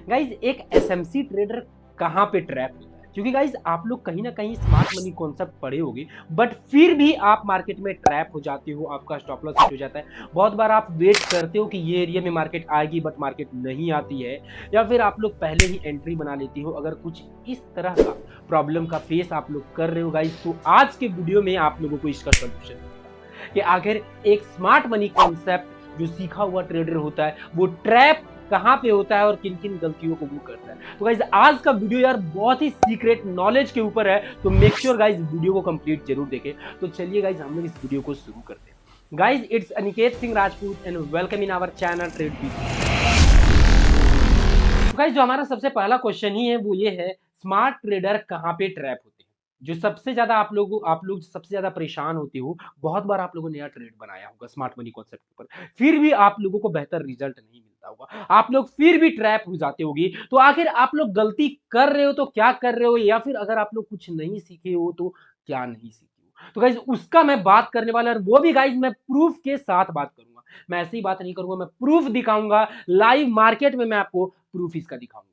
Guys एक SMC trader कहाँ पे ट्रैप होता है? क्योंकि गाइज आप लोग कहीं ना कहीं स्मार्ट मनी कॉन्सेप्ट पढ़े होगे, बट फिर भी आप मार्केट में ट्रैप हो जाते हो, आपका स्टॉप लॉस हिट हो जाता है। बहुत बार आप वेट करते हो कि ये एरिया में मार्केट आएगी, बट मार्केट नहीं आती है, या फिर आप लोग पहले ही एंट्री बना लेती हो। अगर कुछ इस तरह का प्रॉब्लम का फेस आप लोग कर रहे हो गाइज, तो आज के वीडियो में आप लोगों को इसका सोल्यूशन कि आखिर एक स्मार्ट मनी कॉन्सेप्ट जो सीखा हुआ ट्रेडर होता है वो ट्रैप कहां पे होता है और किन किन गलतियों को वो करता है। तो गाइज आज का वीडियो यार बहुत ही सीक्रेट नॉलेज के ऊपर है, तो मेक श्योर गाइज वीडियो को कंप्लीट जरूर देखें। तो चलिए गाइज हम लोग इस वीडियो को शुरू करते हैं। Guys it's Aniket Singh Rajput and welcome in our channel trade with. तो गाइस जो हमारा सबसे पहला क्वेश्चन ही है वो ये है, स्मार्ट ट्रेडर कहाँ पे ट्रैप होते हैं? जो सबसे ज्यादा आप लोग सबसे ज्यादा परेशान होते हो। बहुत बार आप लोगों ने नया ट्रेड बनाया होगा स्मार्ट मनी कॉन्सेप्ट के ऊपर, फिर भी आप लोगों को बेहतर रिजल्ट नहीं मिलता होगा, आप लोग फिर भी ट्रैप हो जाते होगी। तो आखिर आप लोग गलती कर रहे हो तो क्या कर रहे हो, या फिर अगर आप लोग कुछ नहीं सीखे हो तो क्या नहीं सीखे हो? तो गाइज उसका मैं बात करने वाला, और वो भी गाइज मैं प्रूफ के साथ बात करूंगा। मैं ऐसी बात नहीं करूंगा, मैं प्रूफ दिखाऊंगा लाइव मार्केट में, मैं आपको प्रूफ इसका दिखाऊंगा।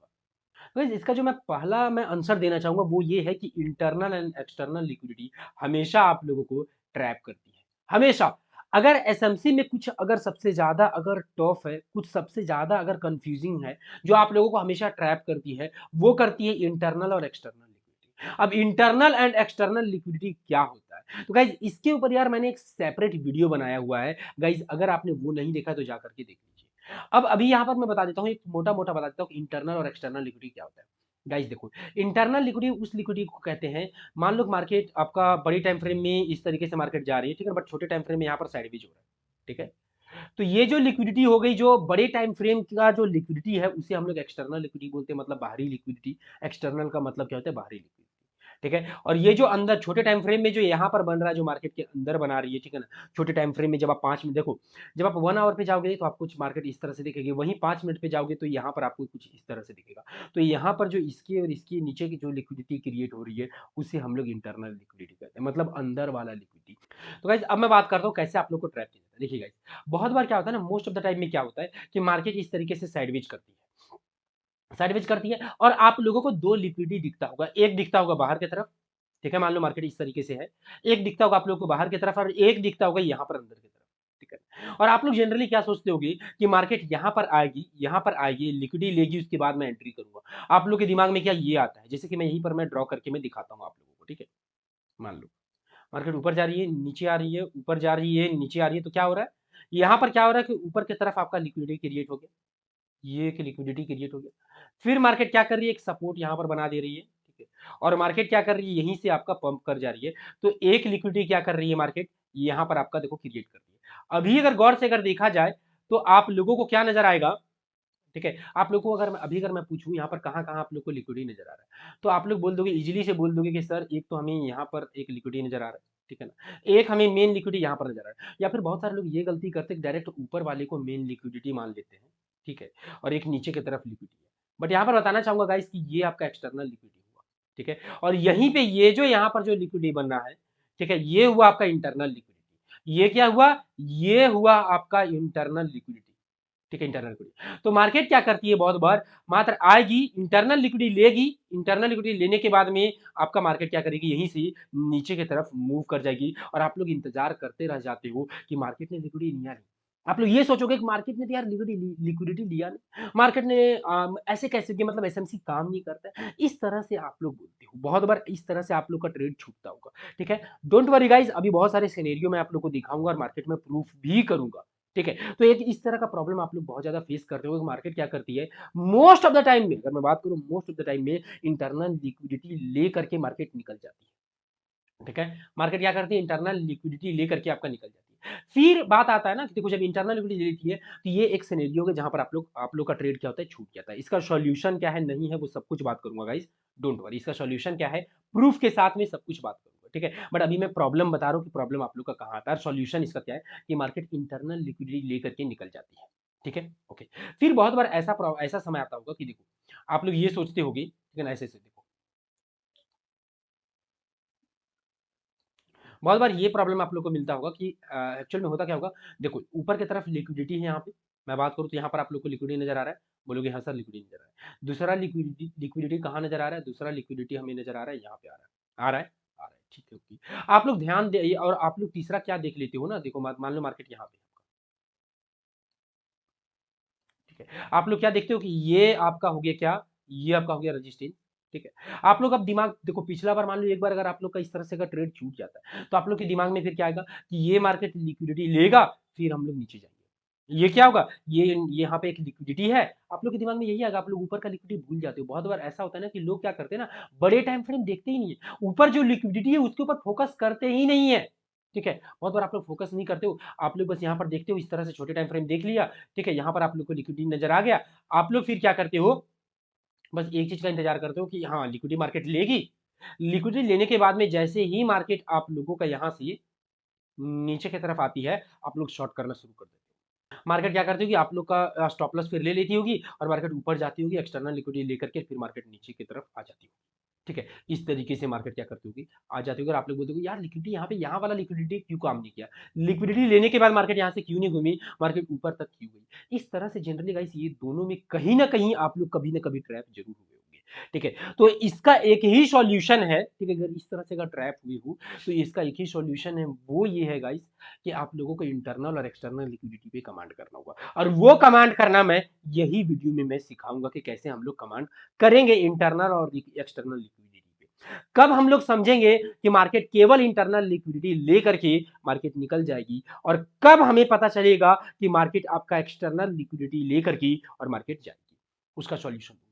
तो इसका जो मैं आंसर देना चाहूंगा वो ये है कि इंटरनल एंड एक्सटर्नल लिक्विडिटी हमेशा आप लोगों को ट्रैप करती है, हमेशा। अगर एसएमसी में कुछ अगर सबसे ज्यादा अगर टफ है, कुछ सबसे ज्यादा अगर कंफ्यूजिंग है, जो आप लोगों को हमेशा ट्रैप करती है, वो करती है इंटरनल और एक्सटर्नल लिक्विडिटी। अब इंटरनल एंड एक्सटर्नल लिक्विडिटी क्या होता है, तो गाइज इसके ऊपर यार मैंने एक सेपरेट वीडियो बनाया हुआ है। गाइज अगर आपने वो नहीं देखा तो जाकर के देख लीजिए। अब अभी यहाँ पर मैं बता देता हूँ, एक मोटा मोटा बता देता हूँ इंटरनल और एक्सटर्नल लिक्विडिटी क्या होता है। गाइस देखो, इंटरनल लिक्विडिटी उस लिक्विडिटी को कहते हैं, मान लो मार्केट आपका बड़ी टाइम फ्रेम में इस तरीके से मार्केट जा रही है, ठीक है, बट छोटे टाइम फ्रेम में यहाँ पर साइडवेज हो रहा है, ठीक है। तो ये जो लिक्विडिटी हो गई, जो बड़े टाइम फ्रेम का जो लिक्विडिटी है, उसे हम लोग एक्सटर्नल लिक्विडिटी बोलते हैं, मतलब बाहरी लिक्विडिटी। एक्सटर्नल का मतलब क्या होता है, बाहरी लिक्विडिटी, ठीक है। और ये जो अंदर छोटे टाइम फ्रेम में जो यहाँ पर बन रहा है, जो मार्केट के अंदर बना रही है, ठीक है ना। छोटे टाइम फ्रेम में जब आप 5 मिनट देखो, जब आप 1 आवर पे जाओगे तो आपको मार्केट इस तरह से दिखेगी, वहीं 5 मिनट पे जाओगे तो यहाँ पर आपको कुछ इस तरह से दिखेगा। तो यहाँ पर जो इसके और इसके नीचे की जो लिक्विडिटी क्रिएट हो रही है, उसे हम लोग इंटरनल लिक्विडिटी कहते हैं, मतलब अंदर वाला लिक्विडिटी। तो गाइज अब मैं बात करता हूँ कैसे आप लोग को ट्रैप किया जाता है। देखिए गाइज, बहुत बार क्या होता है ना, मोस्ट ऑफ द टाइम में क्या होता है कि मार्केट इस तरीके से साइडवेज करती है, साइडवेज करती है, और आप लोगों को दो लिक्विडिटी दिखता होगा। एक दिखता होगा बाहर की तरफ, ठीक है, मान लो मार्केट इस तरीके से है। एक दिखता होगा आप लोगों को बाहर की तरफ, और एक दिखता होगा यहाँ पर अंदर की तरफ, ठीक है। और आप लोग जनरली क्या सोचते होगे कि मार्केट यहाँ पर आएगी, यहाँ पर आएगी, लिक्विडिटी लेगी, उसके बाद मैं एंट्री करूंगा। आप लोग के दिमाग में क्या ये आता है, जैसे कि मैं यहीं पर मैं ड्रॉ करके मैं दिखाता हूँ आप लोगों को, ठीक है। मान लो मार्केट ऊपर जा रही है, नीचे आ रही है, ऊपर जा रही है, नीचे आ रही है, तो क्या हो रहा है, यहाँ पर क्या हो रहा है कि ऊपर की तरफ आपका लिक्विडिटी क्रिएट हो गया, ये एक लिक्विडिटी क्रिएट हो गया। फिर मार्केट क्या कर रही है, एक सपोर्ट यहाँ पर बना दे रही है, ठीक है। और मार्केट क्या कर रही है, यहीं से आपका पंप कर जा रही है। तो एक लिक्विडिटी क्या कर रही है मार्केट, यहाँ पर आपका देखो क्रिएट कर रही है। अभी अगर गौर से अगर देखा जाए तो आप लोगों को क्या नजर आएगा, ठीक है। आप लोगों को अगर मैं पूछूं यहाँ पर कहाँ कहाँ आप लोग को लिक्विडिटी नजर आ रहा है, तो आप लोग बोल दोगे, इजीली से बोल दोगे कि सर एक तो हमें यहाँ पर एक लिक्विडिटी नजर आ रहा है, ठीक है ना। एक हमें मेन लिक्विडिटी यहाँ पर नजर आ रहा है, या फिर बहुत सारे लोग ये गलती करते हैं, डायरेक्ट ऊपर वाले को मेन लिक्विडिटी मान लेते हैं, ठीक है, और एक नीचे की तरफ लिक्विडिटी है। बट यहाँ पर बताना चाहूंगा गाइस कि ये आपका एक्सटर्नल लिक्विडिटी हुआ, ठीक है। और यहीं पे ये जो यहाँ पर जो लिक्विडिटी बन रहा है, ठीक है, ये हुआ आपका इंटरनल लिक्विडिटी। ये क्या हुआ, ये हुआ आपका इंटरनल लिक्विडिटी, ठीक है, इंटरनल लिक्विडिटी। तो मार्केट क्या करती है, बहुत बार मात्र आएगी, इंटरनल लिक्विडिटी लेगी, इंटरनल लिक्विडिटी लेने के बाद में आपका मार्केट क्या करेगी, यहीं से नीचे की तरफ मूव कर जाएगी, और आप लोग इंतजार करते रह जाते हो कि मार्केट ने लिक्विडिटी लिया नहीं। आप लोग ये सोचोगे कि मार्केट ने तो यार लिक्विडिटी लिया नहीं, मार्केट ने ऐसे कैसे कि मतलब एसएमसी काम नहीं करता है, इस तरह से आप लोग बोलते हो। बहुत बार इस तरह से आप लोग का ट्रेड छूटता होगा, ठीक है। डोंट वरी गाइस, अभी बहुत सारे सिनेरियो मैं आप लोग को दिखाऊंगा और मार्केट में प्रूफ भी करूंगा, ठीक है। तो एक इस तरह का प्रॉब्लम आप लोग बहुत ज्यादा फेस करते हो, मार्केट क्या करती है मोस्ट ऑफ द टाइम में, अगर मैं बात करूं मोस्ट ऑफ द टाइम में, इंटरनल लिक्विडिटी ले करके मार्केट निकल जाती है, ठीक है। मार्केट क्या करती है, इंटरनल लिक्विडिटी लेकर के आपका निकल जाती है। फिर बात आता है ना कि देखो, जब इंटरनल लिक्विडिटी लेती है तो ये एक सिनेरियो है जहां पर आप लोग का ट्रेड क्या होता है, छूट जाता है। इसका सॉल्यूशन क्या है, नहीं है, वो सब कुछ बात करूंगा गाइस, डोंट वरी। इसका सॉल्यूशन क्या है, प्रूफ के साथ में सब कुछ बात करूंगा, ठीक है। बट अभी मैं प्रॉब्लम बता रहा हूँ कि प्रॉब्लम आप लोग का कहाँ आता है, सॉल्यूशन इसका क्या है कि मार्केट इंटरनल लिक्विडिटी लेकर के निकल जाती है, ठीक है, ओके। फिर बहुत बार ऐसा समय आता होगा कि देखो, आप लोग ये सोचते होगे, ठीक है ना, ऐसे देखो, बहुत बार ये प्रॉब्लम आप लोग को मिलता होगा कि एक्चुअल में होता क्या होगा, देखो ऊपर की तरफ लिक्विडिटी है यहाँ पे, मैं बात करूँ तो यहाँ पर आप लोग को लिक्विडिटी नज़र आ रहा है, बोलोगे हाँ सर लिक्विडिटी नज़र आ रहा है। दूसरा लिक्विडिटी लिक्विडिटी कहाँ नज़र आ रहा है? दूसरा लिक्विडिटी हमें नज़र आ रहा है यहाँ पे आ रहा है। आ रहा है? आ रहा है, ठीक है, ओके। आप लोग ध्यान दें और आप लोग तीसरा क्या देख लेते हो ना, देखो मान लो मार्केट यहाँ पे है, ठीक है। आप लोग क्या देखते हो कि ये आपका हो गया क्या? ये आपका हो गया रेजिस्टेंस, ठीक है। आप लोग अब दिमाग देखो, पिछला बार मान लो एक बार अगर आप लोग का इस तरह से अगर ट्रेड छूट जाता है, तो आप लोग के दिमाग में फिर क्या आएगा कि ये मार्केट लिक्विडिटी लेगा, फिर हम लोग नीचे जाएँगे। ये क्या होगा? ये यहाँ पे एक लिक्विडिटी है, आप लोग के दिमाग में यही आएगा, आप लोग ऊपर का लिक्विडिटी भूल जाते हो। बहुत बार ऐसा होता है ना कि लोग क्या करते हैं ना, बड़े टाइम फ्रेम देखते ही नहीं है। ऊपर जो लिक्विडिटी है उसके ऊपर फोकस करते ही नहीं है, ठीक है। बहुत बार आप लोग फोकस नहीं करते हो, आप लोग बस यहाँ पर देखते हो, इस तरह से छोटे टाइम फ्रेम देख लिया, ठीक है। यहाँ पर आप लोग को लिक्विडिटी नज़र आ गया, आप लोग फिर क्या करते हो, बस एक चीज़ का इंतज़ार करते हो कि हाँ, लिक्विडिटी मार्केट लेगी। लिक्विडिटी लेने के बाद में जैसे ही मार्केट आप लोगों का यहाँ से नीचे की तरफ आती है, आप लोग शॉर्ट करना शुरू कर देते हो। मार्केट क्या करती होगी, आप लोग का स्टॉप लॉस फिर ले लेती होगी और मार्केट ऊपर जाती होगी, एक्सटर्नल लिक्विडिटी लेकर के फिर मार्केट नीचे की तरफ आ जाती होगी। ठीक है, इस तरीके से मार्केट क्या करती होगी, आ जाती होगी और आप लोग बोलते होगे यार लिक्विडिटी यहाँ पे यहाँ वाला लिक्विडिटी क्यों काम नहीं किया? लिक्विडिटी लेने के बाद मार्केट यहाँ से क्यों नहीं घूमी? मार्केट ऊपर तक क्यों गई? इस तरह से जनरली गाइस ये दोनों में कहीं न कहीं आप लोग कभी न कभी ट्रैप ज़रूर हुए होंगे। ठीक है, तो इसका एक ही सॉल्यूशन है, ठीक है, अगर इस तरह से अगर ट्रैप हुए हो, तो इसका एक ही सॉल्यूशन है, वो ये है गाइस कि आप लोगों को इंटरनल और एक्सटर्नल लिक्विडिटी पे कमांड करना होगा और वो कमांड करना मैं यही वीडियो में मैं सिखाऊंगा कि कैसे हम लोग कमांड करेंगे इंटरनल और एक्सटर्नल लिक्विडिटी पे। कब हम लोग समझेंगे कि मार्केट केवल इंटरनल लिक्विडिटी लेकर के मार्केट निकल जाएगी और कब हमें पता चलेगा कि मार्केट आपका एक्सटर्नल लिक्विडिटी लेकर के और मार्केट जाएगी, उसका सॉल्यूशन होगा।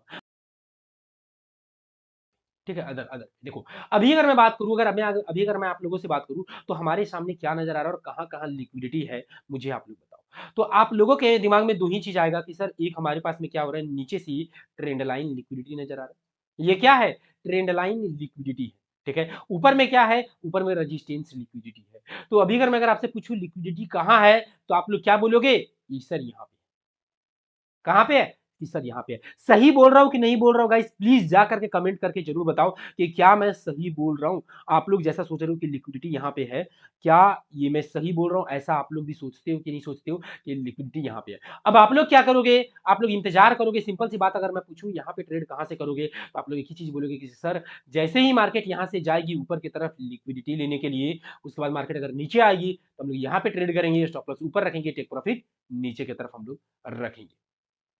ठीक है, अदर अदर देखो, अभी अगर मैं बात करूं, अभी अगर मैं आप लोगों से बात करूं, तो हमारे सामने क्या नजर आ रहा है और कहां कहां लिक्विडिटी है, मुझे आप लोग बताओ। तो आप लोगों के दिमाग में दो ही चीज आएगा कि सर एक हमारे पास में क्या हो रहा है, नीचे से ट्रेंड लाइन लिक्विडिटी नजर आ रहा है। ये क्या है? ट्रेंड लाइन लिक्विडिटी है, ठीक है। ऊपर में क्या है? ऊपर में रेजिस्टेंस लिक्विडिटी है। तो अभी अगर आपसे पूछूं लिक्विडिटी कहां है, तो आप लोग क्या बोलोगे? ये सर यहाँ पे। कहाँ पे है? कि सर यहाँ पे है। सही बोल रहा हूँ कि नहीं बोल रहा हूँ गाइस, प्लीज जा करके कमेंट करके जरूर बताओ कि क्या मैं सही बोल रहा हूँ। आप लोग जैसा सोच रहे हो कि लिक्विडिटी यहाँ पे है, क्या ये मैं सही बोल रहा हूँ? ऐसा आप लोग भी सोचते हो कि नहीं सोचते हो कि लिक्विडिटी यहाँ पे है? अब आप लोग क्या करोगे? आप लोग इंतजार करोगे। सिंपल सी बात, अगर मैं पूछूं यहाँ पे ट्रेड कहाँ से करोगे, तो आप लोग एक ही चीज बोलोगे कि सर जैसे ही मार्केट यहाँ से जाएगी ऊपर की तरफ लिक्विडिटी लेने के लिए, उसके बाद मार्केट अगर नीचे आएगी तो हम लोग यहाँ पे ट्रेड करेंगे, स्टॉप लॉस ऊपर रखेंगे, टेक प्रॉफिट नीचे की तरफ हम लोग रखेंगे।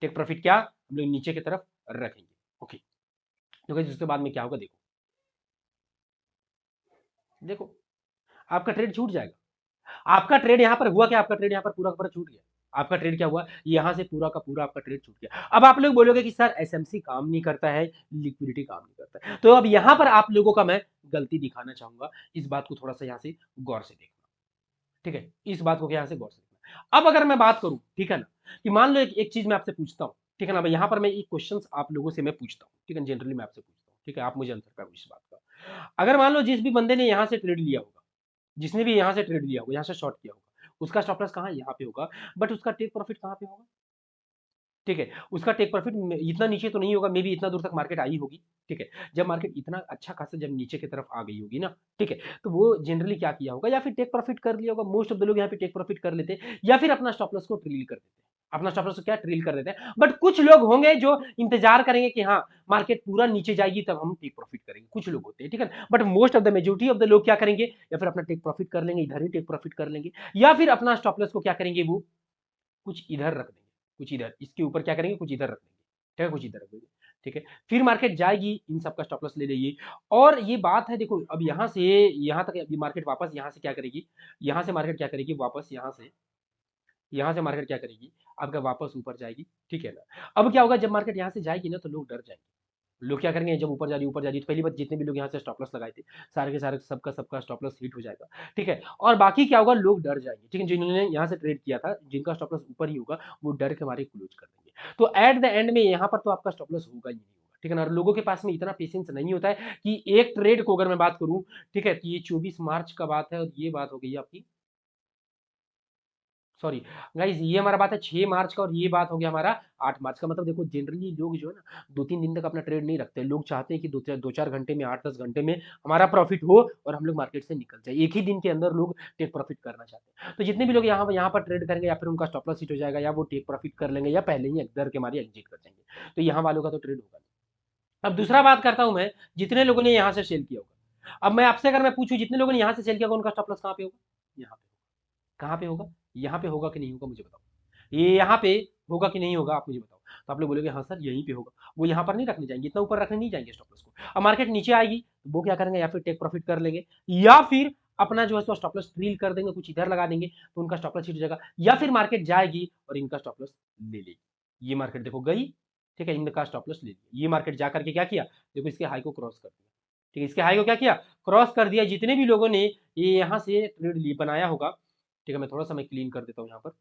टेक प्रॉफिट क्या हम लोग नीचे की तरफ रखेंगे। ओके, तो गाइस उसके बाद में क्या होगा, देखो देखो आपका ट्रेड छूट जाएगा। आपका ट्रेड यहां पर हुआ क्या? आपका ट्रेड यहां पर पूरा का पूरा छूट गया। आपका ट्रेड क्या हुआ? यहां से पूरा का पूरा आपका ट्रेड छूट गया। अब आप लोग बोलोगे कि सर एसएमसी काम नहीं करता है, लिक्विडिटी काम नहीं करता है। तो अब यहां पर आप लोगों का मैं गलती दिखाना चाहूंगा। इस बात को थोड़ा सा यहां से गौर से देखना, ठीक है, इस बात को यहां से गौर से देखना। अब अगर मैं बात करूं, ठीक है ना, कि मान लो एक चीज मैं आपसे पूछता हूं, ठीक है ना, यहाँ पर मैं एक क्वेश्चन आप लोगों से मैं पूछता हूँ, ठीक है, जनरली मैं आपसे पूछता हूँ, ठीक है, आप मुझे आंसर करो इस बात का। अगर मान लो जिस भी बंदे ने यहाँ से ट्रेड लिया होगा, जिसने भी यहाँ से ट्रेड लिया होगा, यहाँ से शॉर्ट किया होगा, उसका स्टॉप लॉस कहाँ? यहाँ पे होगा, बट उसका टेक प्रॉफिट कहाँ पे होगा? ठीक है, उसका टेक प्रॉफिट इतना नीचे तो नहीं होगा, मे बी इतना दूर तक मार्केट आई होगी, ठीक है। जब मार्केट इतना अच्छा खासा जब नीचे की तरफ आ गई होगी ना, ठीक है, तो वो जनरली क्या किया होगा, या फिर टेक प्रॉफिट कर लिया होगा। मोस्ट ऑफ द लोग यहाँ पे टेक प्रॉफिट कर लेते हैं या फिर अपना स्टॉप लॉस को ट्रिल कर देते हैं। अपना स्टॉप लॉस को क्या ट्रिल कर देते हैं, बट कुछ लोग होंगे जो इंतजार करेंगे कि हाँ मार्केट पूरा नीचे जाएगी तब हम टेक प्रॉफिट करेंगे, कुछ लोग होते हैं, ठीक है। But most of the majority of the लोग क्या करेंगे, या फिर अपना टेक प्रॉफिट कर लेंगे, इधर ही टेक प्रॉफिट कर लेंगे, या फिर अपना स्टॉप लॉस को क्या करेंगे, वो कुछ इधर रख देंगे, कुछ इधर, इसके ऊपर क्या करेंगे, कुछ इधर रख देंगे, ठीक है, कुछ इधर रख देंगे, ठीक है। फिर मार्केट जाएगी, इन सब का स्टॉप लॉस ले लेगी। और ये बात है, देखो अब यहाँ से यहाँ तक अभी मार्केट वापस यहाँ से क्या करेगी, यहाँ से मार्केट क्या करेगी, वापस यहाँ से मार्केट क्या करेगी, आपका वापस ऊपर जाएगी, ठीक है ना। अब क्या होगा, जब मार्केट यहाँ से जाएगी ना, तो लोग डर जाएंगे। लोग क्या करेंगे, जब ऊपर जा रही है, तो पहली बात जितने भी लोग यहाँ से स्टॉप लॉस लगाए थे, सारे के सारे सबका स्टॉप लॉस हिट हो जाएगा, ठीक है। और बाकी क्या होगा, लोग डर जाएंगे, ठीक है, जिन्होंने यहाँ से ट्रेड किया था, जिनका स्टॉप लॉस ऊपर ही होगा, वो डर के मारे क्लोज कर देंगे। तो एट द एंड में यहाँ पर तो आपका स्टॉप लॉस होगा ही नहीं होगा, ठीक है ना। और लोगों के पास में इतना पेशेंस नहीं होता है कि एक ट्रेड को अगर मैं बात करूं, ठीक है, तो ये 24 मार्च का बात है और ये बात हो गई आपकी सॉरी गाइस, ये हमारा बात है 6 मार्च का और ये बात हो गया हमारा 8 मार्च का। मतलब देखो जनरली लोग जो है ना 2-3 दिन तक अपना ट्रेड नहीं रखते। लोग चाहते हैं कि 2-4 घंटे में 8-10 घंटे में हमारा प्रॉफिट हो और हम लोग मार्केट से निकल जाए। एक ही दिन के अंदर लोग टेक प्रॉफिट करना चाहते हैं। तो जितने भी लोग यहाँ पर ट्रेड करेंगे या फिर उनका स्टॉप लॉस हिट हो जाएगा या वो टेक प्रॉफिट कर लेंगे या पहले ही डर के मारे एग्जिट कर जाएंगे। तो यहाँ वालों का तो ट्रेड होगा नहीं। अब दूसरा बात करता हूं मैं, जितने लोगों ने यहाँ से सेल किया होगा। अब मैं आपसे अगर मैं पूछूं जितने लोगों ने यहाँ से सेल किया होगा उनका स्टॉप लॉस कहाँ पे होगा? यहाँ पे। कहाँ पे होगा? यहाँ पे होगा कि नहीं होगा मुझे बताओ। ये यहाँ पे होगा कि नहीं होगा आप मुझे बताओ। तो आप लोग बोलोगे हाँ सर यहीं पे होगा। वो यहाँ पर नहीं रखने जाएंगे, इतना ऊपर रखने नहीं जाएंगे स्टॉप लॉस को। अब मार्केट नीचे आएगी तो वो क्या करेंगे, या फिर टेक प्रॉफिट कर लेंगे या फिर अपना जो है सो स्टॉप लॉस ड्रिल कर देंगे, कुछ इधर लगा देंगे तो उनका स्टॉप लॉस हिट हो जाएगा, या फिर मार्केट जाएगी और इनका स्टॉप लॉस ले लेगी। ये मार्केट देखो गई, ठीक है, इनका स्टॉप लॉस ले लिया। ये मार्केट जा करके क्या किया, देखो इसके हाई को क्रॉस कर दिया। ठीक है, इसके हाई को क्या किया, क्रॉस कर दिया। जितने भी लोगों ने ये यहाँ से ट्रेड बनाया होगा, ठीक है, मैं थोड़ा सा मैं क्लीन कर देता हूँ यहाँ पर।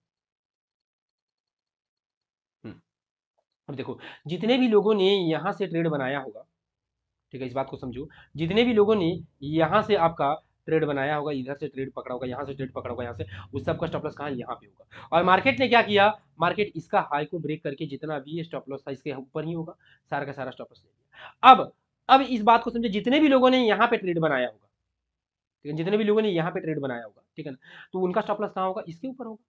अब देखो जितने भी लोगों ने यहाँ से ट्रेड बनाया होगा, ठीक है, इस बात को समझो, जितने भी लोगों ने यहाँ से आपका ट्रेड बनाया होगा, इधर से ट्रेड पकड़ा होगा, यहाँ से ट्रेड पकड़ा होगा, यहाँ से, उस सबका स्टॉप लॉस कहाँ, यहाँ पे होगा। और मार्केट ने क्या किया, मार्केट इसका हाई को ब्रेक करके जितना भी स्टॉप लॉस था इसके ऊपर ही होगा, सारा का सारा स्टॉप लॉस ले लिया। अब इस बात को समझे, जितने भी लोगों ने यहाँ पे ट्रेड बनाया होगा, ठीक है, जितने भी लोगों ने यहाँ पे ट्रेड बनाया होगा, ठीक है ना, तो उनका स्टॉप लॉस कहाँ होगा, इसके ऊपर होगा।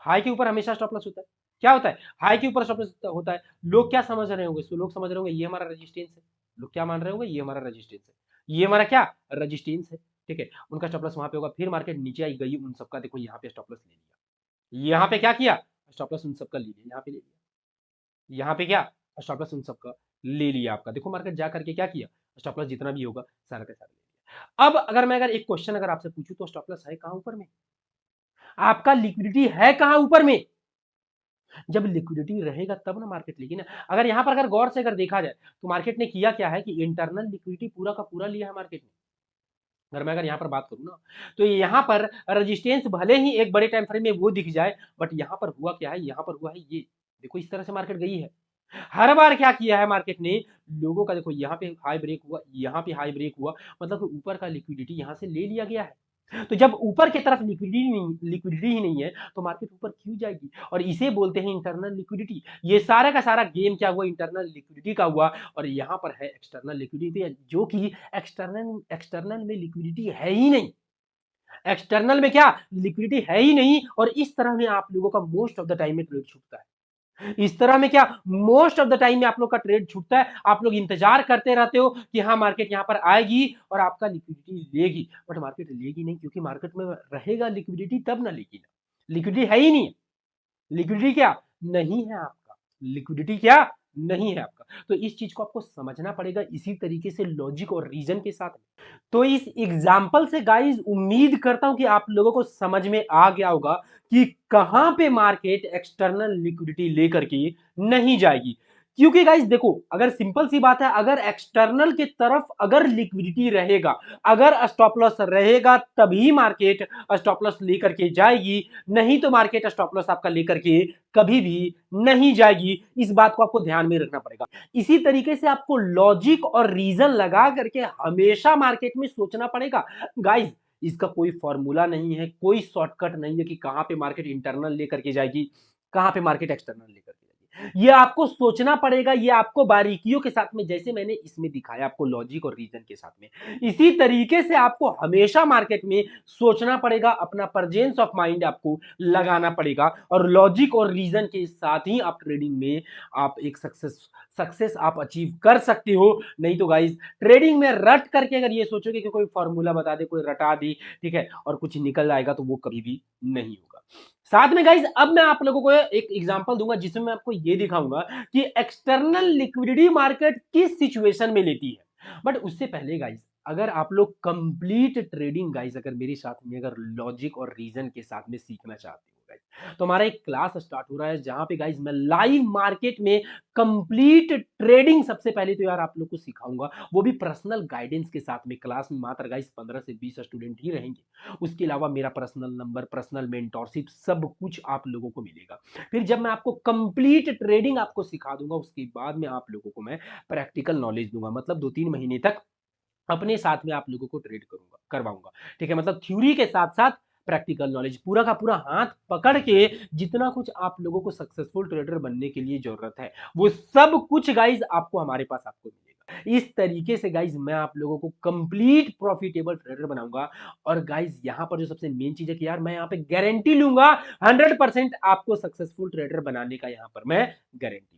हाई के ऊपर हमेशा स्टॉप लॉस होता है। क्या होता है, हाई के ऊपर स्टॉप लॉस होता है। लोग क्या समझ रहे होंगे, लोग समझ रहे होंगे ये हमारा रेजिस्टेंस है। लोग क्या मान रहे होंगे, ये हमारा रेजिस्टेंस है, ये हमारा क्या रेजिस्टेंस है। ठीक है, उनका स्टॉप लॉस वहां पे होगा। फिर मार्केट नीचे आई गई, उन सबका देखो यहाँ पे स्टॉप लॉस ले लिया। यहाँ पे क्या किया, स्टॉप लॉस उन सबका ले लिया, यहाँ पे ले लिया। यहाँ पे क्या, स्टॉप लॉस उन सबका ले लिया आपका। देखो मार्केट जा करके क्या किया, स्टॉप लॉस जितना भी होगा सारा का सारा ले लिया। अब अगर एक क्वेश्चन अगर आपसे पूछूं तो स्टॉप लॉस है कहाँ, ऊपर में। आपका लिक्विडिटी है कहाँ, ऊपर में। जब लिक्विडिटी रहेगा तब ना मार्केट लेगी ना। अगर यहाँ पर अगर गौर से अगर देखा जाए तो मार्केट ने किया क्या है कि इंटरनल लिक्विडिटी पूरा का पूरा लिया है मार्केट ने। अगर यहाँ पर बात करूं ना, तो यहाँ पर रेजिस्टेंस भले ही एक बड़े टाइम फ्रेम में वो दिख जाए, बट यहाँ पर हुआ क्या है, यहाँ पर हुआ है ये देखो, इस तरह से मार्केट गई है। हर बार क्या किया है मार्केट ने, लोगों का देखो यहाँ पे हाई ब्रेक हुआ, यहाँ पे हाई ब्रेक हुआ, मतलब ऊपर का लिक्विडिटी यहाँ से ले लिया गया है। तो जब ऊपर की तरफ लिक्विडिटी ही नहीं है तो मार्केट ऊपर क्यों जाएगी, और इसे बोलते हैं इंटरनल लिक्विडिटी। ये सारा का सारा गेम क्या हुआ, इंटरनल लिक्विडिटी का हुआ। और यहाँ पर है एक्सटर्नल लिक्विडिटी, जो कि एक्सटर्नल एक्सटर्नल में लिक्विडिटी है ही नहीं। एक्सटर्नल में क्या लिक्विडिटी है ही नहीं, और इस तरह में आप लोगों का मोस्ट ऑफ द टाइम में ट्रेड छूटता है। इस तरह में क्या मोस्ट ऑफ द टाइम में आप लोग का ट्रेड छूटता है। आप लोग इंतजार करते रहते हो कि हाँ मार्केट यहाँ पर आएगी और आपका लिक्विडिटी लेगी, बट मार्केट लेगी नहीं, क्योंकि मार्केट में रहेगा लिक्विडिटी तब ना लेगी ना। लिक्विडिटी है ही नहीं, लिक्विडिटी क्या नहीं है आपका, लिक्विडिटी क्या नहीं है आपका। तो इस चीज को आपको समझना पड़ेगा इसी तरीके से लॉजिक और रीजन के साथ। तो इस एग्जाम्पल से गाइस उम्मीद करता हूं कि आप लोगों को समझ में आ गया होगा कि कहां पे मार्केट एक्सटर्नल लिक्विडिटी लेकर के नहीं जाएगी। क्योंकि गाइस देखो, अगर सिंपल सी बात है, अगर एक्सटर्नल की तरफ अगर लिक्विडिटी रहेगा, अगर स्टॉप लॉस रहेगा, तभी मार्केट स्टॉप लॉस लेकर के जाएगी, नहीं तो मार्केट स्टॉप लॉस आपका लेकर के कभी भी नहीं जाएगी। इस बात को आपको ध्यान में रखना पड़ेगा। इसी तरीके से आपको लॉजिक और रीजन लगा करके हमेशा मार्केट में सोचना पड़ेगा। गाइस इसका कोई फॉर्मूला नहीं है, कोई शॉर्टकट नहीं है कि कहां पे मार्केट इंटरनल लेकर के जाएगी, कहां पे मार्केट एक्सटर्नल लेकर के जाएगी। ये आपको सोचना पड़ेगा, ये आपको बारीकियों के साथ में, जैसे मैंने इसमें दिखाया आपको लॉजिक और रीजन के साथ में, इसी तरीके से आपको हमेशा मार्केट में सोचना पड़ेगा, अपना प्रेजेंस ऑफ माइंड आपको लगाना पड़ेगा, और लॉजिक और रीजन के साथ ही आप ट्रेडिंग में आप एक सक्सेस आप अचीव कर सकते हो। नहीं तो गाइस ट्रेडिंग में रट करके अगर ये सोचोगे कि कोई फॉर्मूला बता दे, कोई रटा दी, ठीक है, और कुछ निकल जाएगा, तो वो कभी भी नहीं होगा। साथ में गाइस अब मैं आप लोगों को एक एग्जांपल दूंगा जिसमें मैं आपको ये दिखाऊंगा कि एक्सटर्नल लिक्विडिटी मार्केट किस सिचुएशन में लेती है। बट उससे पहले गाइस, अगर आप लोग कंप्लीट ट्रेडिंग गाइस अगर मेरे साथ में अगर लॉजिक और रीजन के साथ में सीखना चाहते हो गाइस, तो हमारा एक क्लास स्टार्ट हो रहा है जहां पे गाइस मैं लाइव मार्केट में कंप्लीट ट्रेडिंग सबसे पहले तो यार आप लोग को सिखाऊंगा, वो भी पर्सनल गाइडेंस के साथ में। क्लास में मात्र गाइस 15 से 20 स्टूडेंट ही रहेंगे, उसके अलावा मेरा पर्सनल नंबर, पर्सनल मेंटोरशिप सब कुछ आप लोगों को मिलेगा। फिर जब मैं आपको कंप्लीट ट्रेडिंग आपको सिखा दूंगा, उसके बाद में आप लोगों को मैं प्रैक्टिकल नॉलेज दूंगा, मतलब 2-3 महीने तक अपने साथ में आप लोगों को ट्रेड करूंगा करवाऊंगा। ठीक है, मतलब थ्योरी के साथ साथ प्रैक्टिकल नॉलेज, पूरा का पूरा हाथ पकड़ के जितना कुछ आप लोगों को सक्सेसफुल ट्रेडर बनने के लिए जरूरत है वो सब कुछ गाइज आपको हमारे पास आपको मिलेगा। इस तरीके से गाइज मैं आप लोगों को कंप्लीट प्रॉफिटेबल ट्रेडर बनाऊंगा। और गाइज यहां पर जो सबसे मेन चीज है कि यार मैं यहां पे गारंटी लूंगा 100% आपको सक्सेसफुल ट्रेडर बनाने का यहां पर मैं गारंटी लूंगा।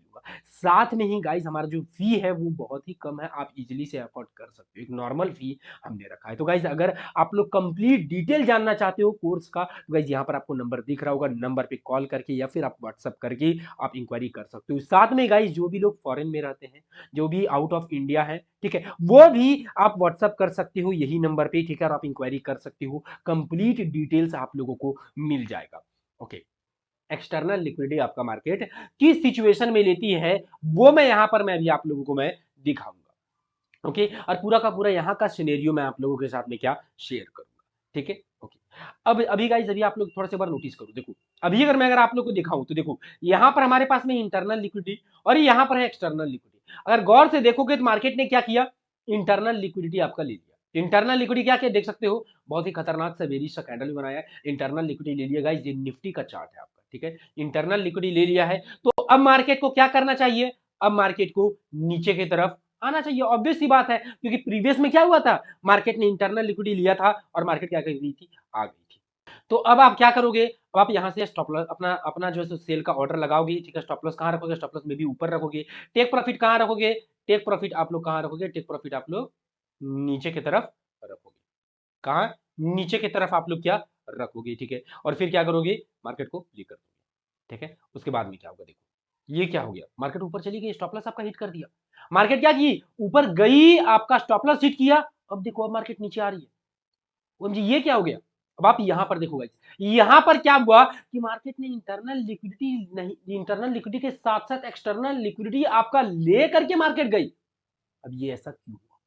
साथ में ही गाइज हमारा जो फी है वो बहुत ही कम है, आप इजीली से अफोर्ड कर सकते हो, एक नॉर्मल फी हमने रखा है। तो गाइज अगर आप लोग कंप्लीट डिटेल जानना चाहते हो कोर्स का तो गाइज यहाँ पर आपको नंबर दिख रहा होगा, नंबर पे कॉल करके या फिर आप व्हाट्सअप करके आप इंक्वायरी कर सकते हो। साथ में गाइज जो भी लोग फॉरेन में रहते हैं, जो भी आउट ऑफ इंडिया है, ठीक है, वो भी आप व्हाट्सअप कर सकते हो यही नंबर पे, ठीक है, और आप इंक्वायरी कर सकते हो, कंप्लीट डिटेल्स आप लोगों को मिल जाएगा। ओके, एक्सटर्नल लिक्विडिटी आपका मार्केट किस सिचुएशन में लेती है वो मैं यहां पर मैं भी आप लोगों को मैं दिखाऊंगा। ओके, और पूरा का पूरा यहाँ का सिनेरियो मैं आप लोगों के साथ में क्या शेयर करूंगा, ठीक है। ओके, अब अभी गाइस अभी आप लोग थोड़ा सा बार नोटिस करो, देखो अभी अगर आप लोग को दिखाऊं तो देखो यहाँ पर हमारे पास में इंटरनल लिक्विडिटी और यहाँ पर है एक्सटर्नल लिक्विडिटी। अगर गौर से देखोगे तो मार्केट ने क्या किया, इंटरनल लिक्विडिटी आपका ले लिया। इंटरनल लिक्विडिटी क्या क्या देख सकते हो, बहुत ही खतरनाक सा बेरिश सा कैंडल बनाया है, इंटरनल लिक्विडिटी ले लिया गाइस, ये निफ्टी का चार्ट है आपका, ठीक है, इंटरनल लिक्विडिटी ले लिया है। तो अब मार्केट को क्या करना चाहिए, अब मार्केट को नीचे की तरफ आना चाहिए, ऑब्वियस सी बात है, क्योंकि प्रीवियस में क्या हुआ था, मार्केट ने इंटरनल लिक्विडिटी लिया था और मार्केट क्या कर गई थी, आ गई थी। तो अब आप क्या करोगे, अब आप यहां से स्टॉप लॉस अपना अपना जो है सेल का ऑर्डर लगाओगे, ठीक है, स्टॉप लॉस कहां रखोगे, स्टॉप लॉस में भी ऊपर रखोगे, टेक प्रॉफिट कहां रखोगे, टेक प्रॉफिट आप लोग कहां रखोगे, टेक प्रॉफिट आप लोग नीचे की तरफ रखोगे, कहां, नीचे की तरफ आप लोग क्या रखोगे, ठीक है, और फिर क्या करोगे, मार्केट को क्लिक कर दोगे, ठीक है। उसके बाद में क्या होगा, देखो ये क्या हो गया, मार्केट ऊपर चली गई, स्टॉप लॉस आपका हिट कर दिया, मार्केट क्या की, ऊपर गई, आपका स्टॉप लॉस हिट किया, अब देखो अब मार्केट नीचे आ रही है, जी ये क्या हो गया। अब आप यहां पर देखो गाइस, यहां पर क्या हुआ कि मार्केट ने इंटरनल लिक्विडिटी नहीं, इंटरनल लिक्विडिटी के साथ साथ एक्सटर्नल लिक्विडिटी आपका ले करके मार्केट गई। अब ये ऐसा क्यों हुआ,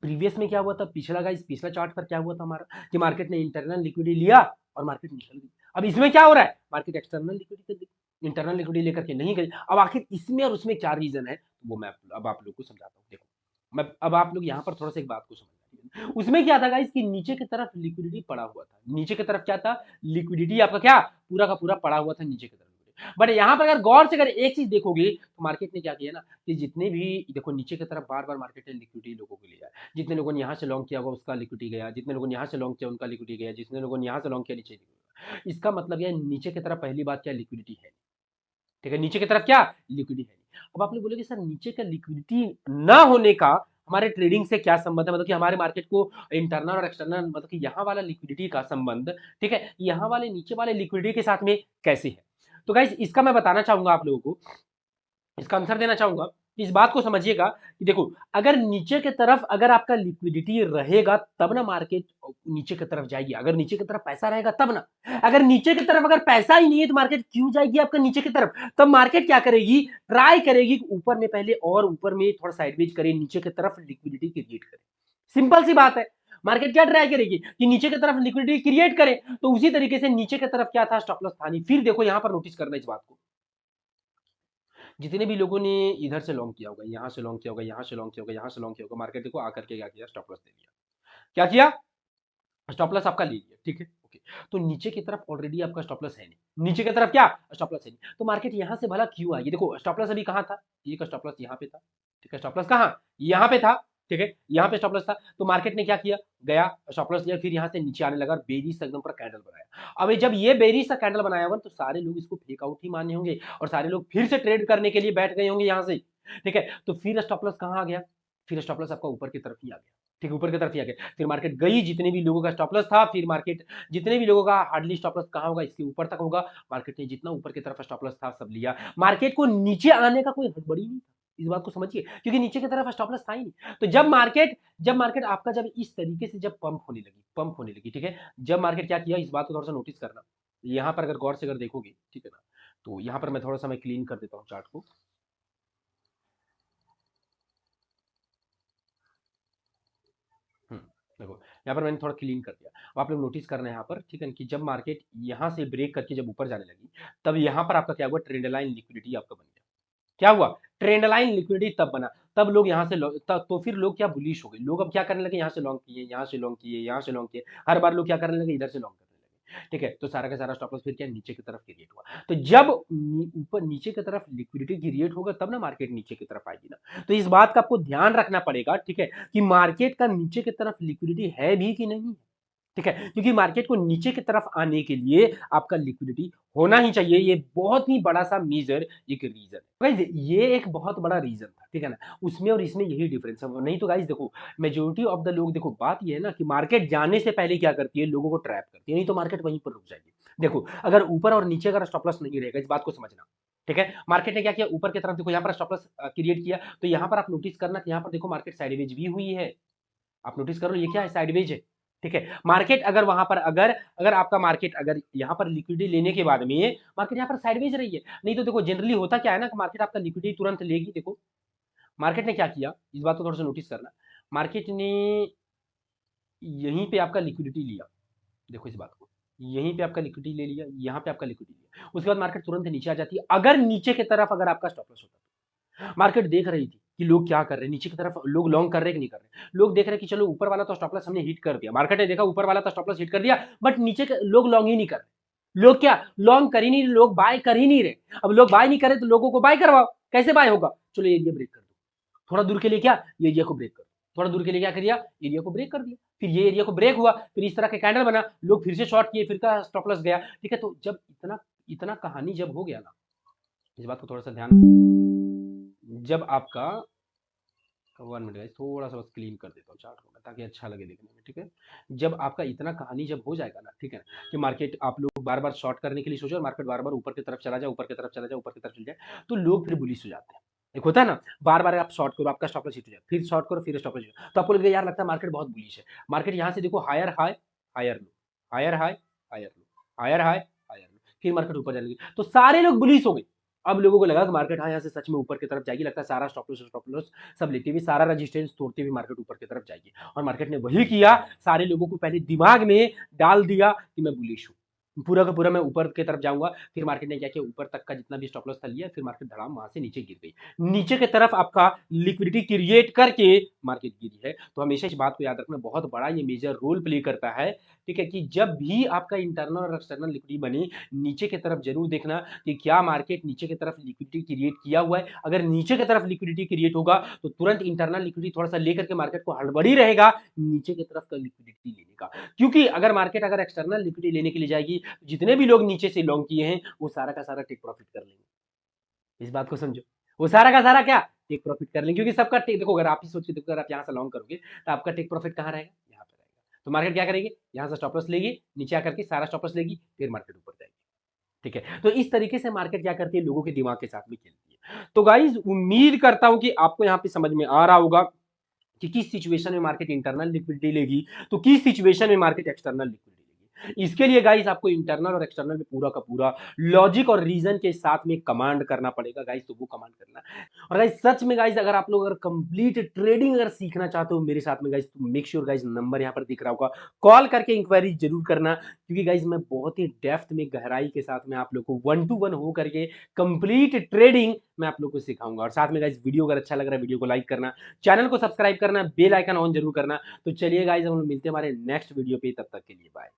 प्रीवियस में क्या हुआ था, पिछला गाइस पिछला चार्ट पर क्या हुआ था हमारा कि मार्केट ने इंटरनल लिक्विडिटी लिया और मार्केट निकल गई। अब इसमें क्या हो रहा है, market external liquidity internal liquidity लेकर के नहीं गई। अब आखिर इसमें और उसमें क्या रीजन है वो मैं अब आप लोग को समझाता हूँ। देखो मैं अब आप लोग यहाँ पर थोड़ा सा एक बात को समझना, उसमें क्या था गाइस कि नीचे की तरफ लिक्विडिटी पड़ा हुआ था, नीचे की तरफ क्या था, लिक्विडिटी आपका क्या पूरा का पूरा पड़ा हुआ था नीचे की तरफ। बट यहाँ पर अगर गौर से अगर एक चीज देखोगे तो मार्केट ने क्या किया ना कि जितने भी देखो नीचे की तरफ बार बार मार्केट ने लिक्विडिटी लोगों को लिया, जितने लोगों ने यहाँ से लॉन्ग किया होगा उसका लिक्विडिटी गया, जितने लोगों ने यहाँ से लॉन्ग किया उनका लिक्विडिटी गया, जितने लोगों ने यहाँ से लॉन्ग किया नीचे गया। इसका मतलब यह नीचे की तरफ पहली बात क्या लिक्विडिटी है, ठीक है, नीचे की तरफ क्या लिक्विडिटी है। अब आप लोग बोलोगे सर नीचे का लिक्विडिटी ना होने का हमारे ट्रेडिंग से क्या संबंध है, मतलब कि हमारे मार्केट को इंटरनल और एक्सटर्नल मतलब कि यहाँ वाला लिक्विडिटी का संबंध, ठीक है, यहाँ वाले नीचे वाले लिक्विडिटी के साथ में कैसे है। तो गाइस इसका मैं बताना चाहूंगा आप लोगों को, इसका आंसर देना चाहूंगा, इस बात को समझिएगा कि देखो अगर नीचे की तरफ अगर आपका लिक्विडिटी रहेगा तब ना मार्केट नीचे की तरफ जाएगी, अगर नीचे की तरफ पैसा रहेगा तब ना, अगर नीचे की तरफ अगर पैसा ही नहीं है तो मार्केट क्यों जाएगी आपका नीचे की तरफ, तब मार्केट क्या करेगी, ट्राई करेगी ऊपर में पहले और ऊपर में थोड़ा साइडवेज करे, नीचे की तरफ लिक्विडिटी क्रिएट करे, सिंपल सी बात है। मार्केट क्या ट्राई करेगी कि नीचे की तरफ लिक्विडिटी क्रिएट करे, तो उसी तरीके से नीचे की तरफ क्या था, स्टॉप लॉस था नहीं। फिर देखो यहां पर नोटिस करना इस बात को, जितने भी लोगों ने इधर से लॉन्ग किया होगा, यहाँ से लॉन्ग किया होगा, यहाँ से लॉन्ग किया होगा, यहाँ से लॉन्ग किया होगा, मार्केट देखो आकर के क्या किया, स्टॉप लॉस दे दिया, क्या किया, स्टॉप लॉस आपका ले लिया, ठीक है। ओके, तो नीचे की तरफ ऑलरेडी आपका स्टॉप लॉस है नहीं, नीचे की तरफ क्या स्टॉप लॉस है नहीं, तो मार्केट यहाँ से भला क्यों आई, देखो स्टॉप लॉस अभी कहाँ था, ये का स्टॉप लॉस यहाँ पे था, ठीक है, स्टॉप लॉस कहाँ यहाँ पे था, ठीक है, यहाँ पे स्टॉप लॉस था, तो मार्केट ने क्या किया, गया स्टॉप लॉस लिया, फिर यहाँ से नीचे आने लगा, बेरिश एकदम पूरा कैंडल बनाया। अब जब ये बेरिश का कैंडल बनाया हुआ तो सारे लोग इसको फेक आउट ही माने होंगे और सारे लोग फिर से ट्रेड करने के लिए बैठ गए होंगे यहाँ से, ठीक है, तो फिर स्टॉप लॉस कहाँ आ गया, फिर स्टॉप लॉस आपका ऊपर की तरफ ही आ गया, ठीक, ऊपर की तरफ ही आ गया, फिर मार्केट गई, जितने भी लोगों का स्टॉप लॉस था, फिर मार्केट जितने भी लोगों का हार्डली स्टॉप लॉस कहाँ होगा, इसके ऊपर तक होगा, मार्केट ने जितना ऊपर की तरफ स्टॉप लॉस था सब लिया, मार्केट को नीचे आने का कोई हड़बड़ी नहीं था, इस बात को समझिए, क्योंकि नीचे की तरफ स्टॉप लॉस था ही नहीं। तो जब मार्केट आपका जब इस तरीके से जब पंप होने लगी, ठीक है, जब मार्केट क्या किया, इस बात को थोड़ा सा नोटिस करना, यहाँ पर अगर गौर से अगर देखोगे, ठीक है ना, तो यहाँ पर मैं थोड़ा सा मैं क्लीन कर देता हूँ चार्ट को। देखो यहाँ पर मैंने थोड़ा क्लीन कर दिया, अब आप लोग नोटिस करना है यहाँ पर, ठीक है, कि जब मार्केट यहाँ से ब्रेक करके जब ऊपर जाने लगी तब यहाँ पर आपका क्या हुआ, ट्रेंड लाइन लिक्विडिटी आपका बन गया, क्या हुआ, ट्रेंड लाइन लिक्विडिटी तब बना, तब लोग यहाँ से तो फिर लोग क्या बुलिश हो गए, लोग अब क्या करने लगे, यहाँ से लॉन्ग किए, यहाँ से लॉन्ग किए, यहाँ से लॉन्ग किए, हर बार लोग क्या करने लगे, इधर से लॉन्ग करने लगे। ठीक है, तो सारा का सारा स्टॉप लॉस फिर क्या नीचे की तरफ क्रिएट हुआ। तो जब ऊपर नीचे की तरफ लिक्विडिटी क्रिएट होगा तब ना मार्केट नीचे की तरफ आएगी ना। तो इस बात का आपको ध्यान रखना पड़ेगा, ठीक है, कि मार्केट का नीचे की तरफ लिक्विडिटी है भी कि नहीं, ठीक है, क्योंकि मार्केट को नीचे की तरफ आने के लिए आपका लिक्विडिटी होना ही चाहिए। ये बहुत ही बड़ा सा मेजर एक रीजन है गाइस, ये एक बहुत बड़ा रीजन था, ठीक है ना। उसमें और इसमें यही डिफरेंस है। नहीं तो गाइस देखो, मेजोरिटी ऑफ द लोग, देखो बात ये है ना कि मार्केट जाने से पहले क्या करती है, लोगों को ट्रैप करती है, नहीं तो मार्केट वहीं पर रुक जाएगी। देखो अगर ऊपर और नीचे अगर स्टॉप लॉस नहीं रहेगा, इस बात को समझना, ठीक है। मार्केट ने क्या किया, ऊपर की तरफ देखो यहाँ पर स्टॉप लॉस क्रिएट किया, तो यहाँ पर आप नोटिस करना कि यहाँ पर देखो मार्केट साइडवेज भी हुई है। आप नोटिस करो ये क्या है, साइडवेज है, ठीक है। मार्केट अगर वहां पर अगर अगर आपका मार्केट अगर यहाँ पर लिक्विडिटी लेने के बाद में मार्केट यहाँ पर साइडवेज रही है, नहीं तो देखो जनरली होता क्या है ना कि मार्केट आपका लिक्विडिटी तुरंत लेगी। देखो मार्केट ने क्या किया, इस बात को थोड़ा सा नोटिस करना, मार्केट ने यहीं पे आपका लिक्विडिटी लिया, देखो इस बात को, यहीं पे आपका लिक्विडिटी ले लिया, यहाँ पे आपका लिक्विडिटी लिया, उसके बाद मार्केट तुरंत नीचे आ जाती है। अगर नीचे की तरफ अगर आपका स्टॉप लॉस होता, मार्केट देख रही थी कि लोग क्या कर रहे हैं, नीचे की तरफ लोग लॉन्ग कर रहे हैं कि नहीं कर रहे, लोग देख रहे हैं कि चलो ऊपर वाला तो स्टॉप लॉस हमने हिट कर दिया, मार्केट ने देखा ऊपर वाला तो स्टॉप लॉस हिट कर दिया, बट नीचे के लोग लॉन्ग ही नहीं कर रहे, लोग क्या लॉन्ग कर ही नहीं, लोग बाय कर ही नहीं रहे। अब लोग बाय नहीं करे तो लोगों को बाय करवाओ, कैसे बाय होगा, चलो ये एरिया ब्रेक कर दो, थोड़ा दूर के लिए क्या ये एरिया को ब्रेक कर दो, थोड़ा दूर के लिए क्या कर दिया, एरिया को ब्रेक कर दिया, फिर ये एरिया को ब्रेक हुआ, फिर इस तरह का कैंडल बना, लोग फिर से शॉर्ट किए, फिर का स्टॉप लॉस गया, ठीक है। तो जब इतना इतना कहानी जब हो गया ना, इस बात को थोड़ा सा ध्यान, जब आपका 1 मिनट गाइस, थोड़ा सा बस क्लीन कर देता हूँ चार्ट को ताकि अच्छा लगे देखने में, ठीक है। जब आपका इतना कहानी जब हो जाएगा ना, ठीक है ना, कि मार्केट आप लोग बार बार शॉर्ट करने के लिए सोचो और मार्केट बार बार ऊपर की तरफ चला जाए, ऊपर की तरफ चला जाए, ऊपर की तरफ चल जाए, तो लोग फिर बुलिश हो जाते हैं। एक होता है ना, बार बार आप शॉर्ट करो, आपका स्टॉप लॉस हिट हो जाए, फिर शॉर्ट करो, फिर स्टॉप लॉस हिट हो जाए, तो आपको लगेगा यार लगता है मार्केट बहुत बुलिश है। मार्केट यहाँ से देखो higher high, higher low, higher high, higher low, higher high, higher low, फिर मार्केट ऊपर जाने लगी, तो सारे लोग बुलिश हो गए। अब लोगों को लगा कि मार्केट हाँ यहाँ से सच में ऊपर की तरफ जाएगी, लगता है सारा स्टॉप लॉस सब लेते हुए, सारा रेजिस्टेंस तोड़ते हुए मार्केट ऊपर की तरफ जाएगी, और मार्केट ने वही किया, सारे लोगों को पहले दिमाग में डाल दिया कि मैं बुलिश हूँ, पूरा का पूरा मैं ऊपर की तरफ जाऊंगा। फिर मार्केट ने क्या किया, ऊपर तक का जितना भी स्टॉप लॉस था लिया, फिर मार्केट धड़ाम वहां से नीचे गिर गई, नीचे की तरफ आपका लिक्विडिटी क्रिएट करके मार्केट गिरी है। तो हमेशा इस बात को याद रखना, बहुत बड़ा ये मेजर रोल प्ले करता है, ठीक है, कि जब भी आपका इंटरनल और एक्सटर्नल लिक्विडिटी बने, नीचे की तरफ जरूर देखना कि क्या मार्केट नीचे की तरफ लिक्विडिटी क्रिएट किया हुआ है। अगर नीचे की तरफ लिक्विडिटी क्रिएट होगा तो तुरंत इंटरनल लिक्विडिटी थोड़ा सा लेकर के मार्केट को हड़बड़ी रहेगा नीचे की तरफ का लिक्विडिटी लेने का, क्योंकि अगर मार्केट अगर एक्सटर्नल लिक्विडिटी लेने के लिए जाएगी, तो जितने भी लोग नीचे से लॉन्ग किए हैं वो सारा का सारा टेक प्रॉफिट कर लेंगे। इस बात को समझो, वो सारा का सारा क्या टेक प्रॉफिट कर लेंगे, क्योंकि सबका टेक, देखो अगर आप ही सोच के देखो, अगर आप यहाँ से लॉन्ग करोगे तो आपका टेक प्रॉफिट कहाँ रहेगा, यहाँ पे रहेगा। तो मार्केट क्या करेगी, यहाँ से स्टॉप लॉस लेगी, नीचे आकर के सारा स्टॉप लॉस लेगी, फिर मार्केट ऊपर जाएगी, ठीक है। तो इस तरीके से मार्केट क्या करती है, लोगों के दिमाग के साथ में खेलती है। तो गाइज उम्मीद करता हूं कि आपको यहाँ पे समझ में आ रहा होगा कि किस सिचुएशन में मार्केट इंटरनल लिक्विडिटी लेगी, तो किस सिचुएशन में मार्केट एक्सटर्नल लिक्विडिटी लेगी। इसके लिए गाइस आपको इंटरनल और एक्सटर्नल में पूरा का पूरा लॉजिक और रीजन के साथ में कमांड करना पड़ेगा गाइस, तो वो कमांड करना। और गाइस सच में गाइस अगर आप लोग अगर कंप्लीट ट्रेडिंग अगर सीखना चाहते हो मेरे साथ में गाइस, तो मेक श्योर गाइस नंबर यहाँ पर दिख रहा होगा, कॉल करके इंक्वायरी जरूर करना, क्योंकि गाइस मैं बहुत ही डेप्थ में गहराई के साथ में आप लोग को 1-to-1 हो करके कंप्लीट ट्रेडिंग मैं आप लोग को सिखाऊंगा। और साथ में गाइस वीडियो अगर अच्छा लग रहा है वीडियो को लाइक करना, चैनल को सब्सक्राइब करना, बेल आइकन ऑन जरूर करना। तो चलिए गाइस हम लोग मिलते हैं हमारे नेक्स्ट वीडियो पे, तब तक के लिए बाय।